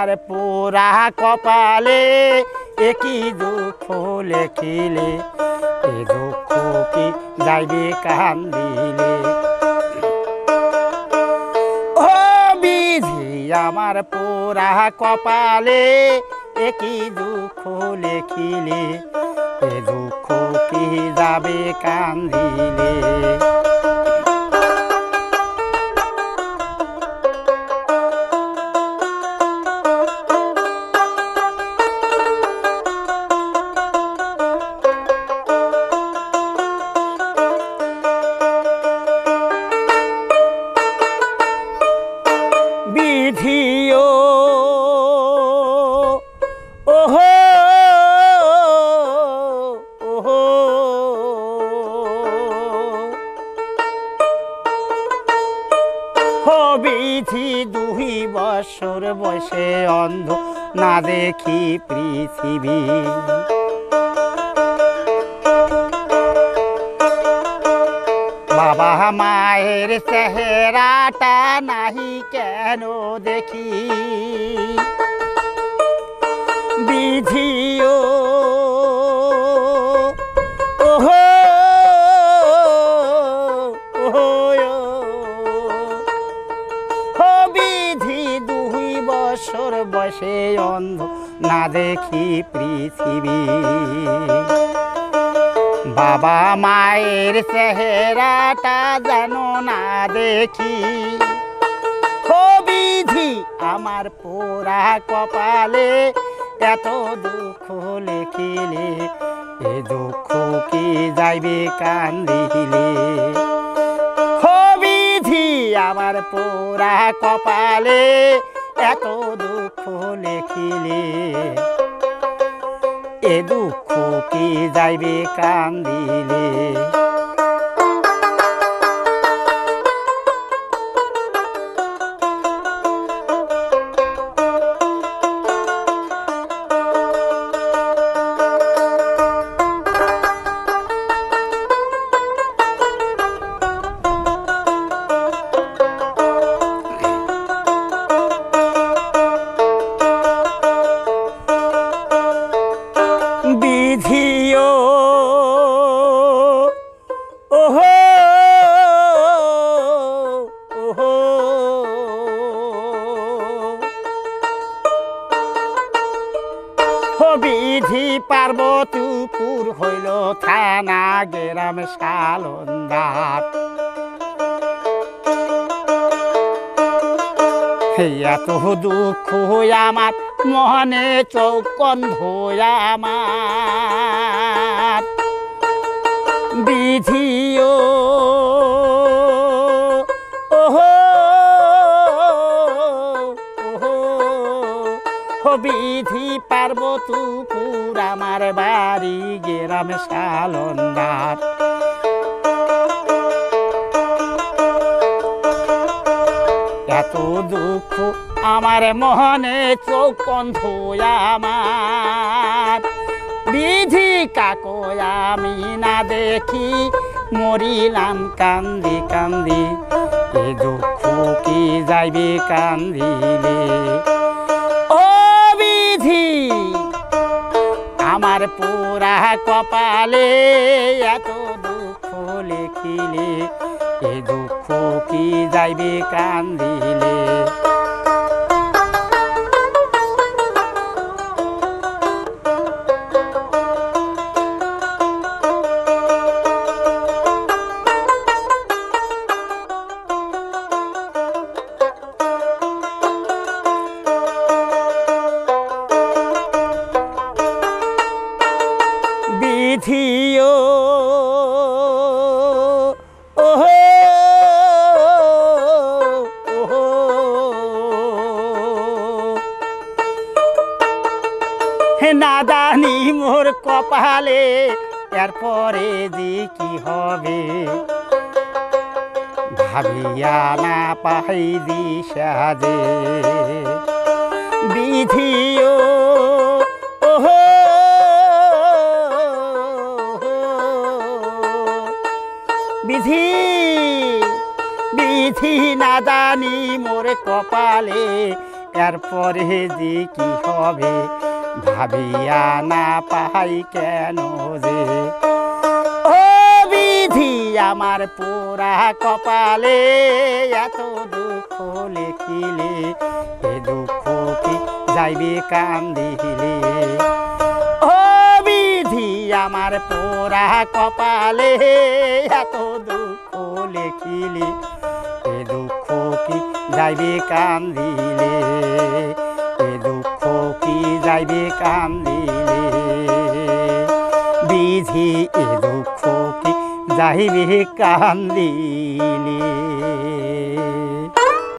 আমার পোড়া কপালে একই দুঃখ লেখিলে এ দুঃখ কি যাইবে কান্দিলে ও বিধি আমার পোড়া কপালে একই দুঃখ লেখিলে এ দুঃখ কি যাবে কান্দিলে বিধিও ওহো ওহো হো বিধি 2 বছর বয়সে অন্ধ না দেখি পৃথিবী বাবা মায়ের চেহারাটা নাহি কেন দেখি বিধিও ওহো ওহো হো বিধি 2 বছর বয়সে অন্ধ না দেখি পৃথিবী বাবা মায়ের চেহারাটা যেন না দেখি ও বিধি আমার পোড়া কপালে এত দুঃখ লেখিলে এ দুঃখ কি যাইবে কান্দিলে ও বিধি আমার পোড়া কপালে এত দুঃখ লেখিলে এ দুঃখ কি যাইবে কান্দিলে বিধিও ওহো ওহো হো বিধি পার্বতীপুর হইল থানা গ্রাম সালন্দার এত দুঃখ আমার মনে চৌকন্ধ আমার বিধিও ওহো ওহো হো বিধি পার্বতীপুর আমার বাড়ি গ্রাম সালন্দার এত দুঃখ আমার মনে চৌকন্ধ আমার বিধি কাকো আমি না দেখি মরিলাম কান্দি কান্দি এ দুঃখ কি যাইবে কান্দিলে ও বিধি আমার পোড়া কপালে এত দুঃখ লেখিলে এ দুঃখ কি যাইবে কান্দিলে বিধিও ওহো ওহো হে নাদানি মোর কপালে এরপরে যে কি হবে ভাবিয়া না পাই দিশা যে বিধিও ওহো বিধি বিধি না জানি মোর কপালে এরপরে যে কি হবে ভাবিয়া না পাই কেন যে ও বিধি আমার পোড়া কপালে এত দুঃখ লিখিলে এ দুঃখ কি যাইবে কান্দিলে ও বিধি আমার পোড়া কপালে এত দুঃখ লিখিলে এ দুঃখ কি যাইবে কান্দিলে এ দুঃখ কি যাইবে কান্দিলে বিধি এ দুঃখ কি যাইবে কান্দিলে।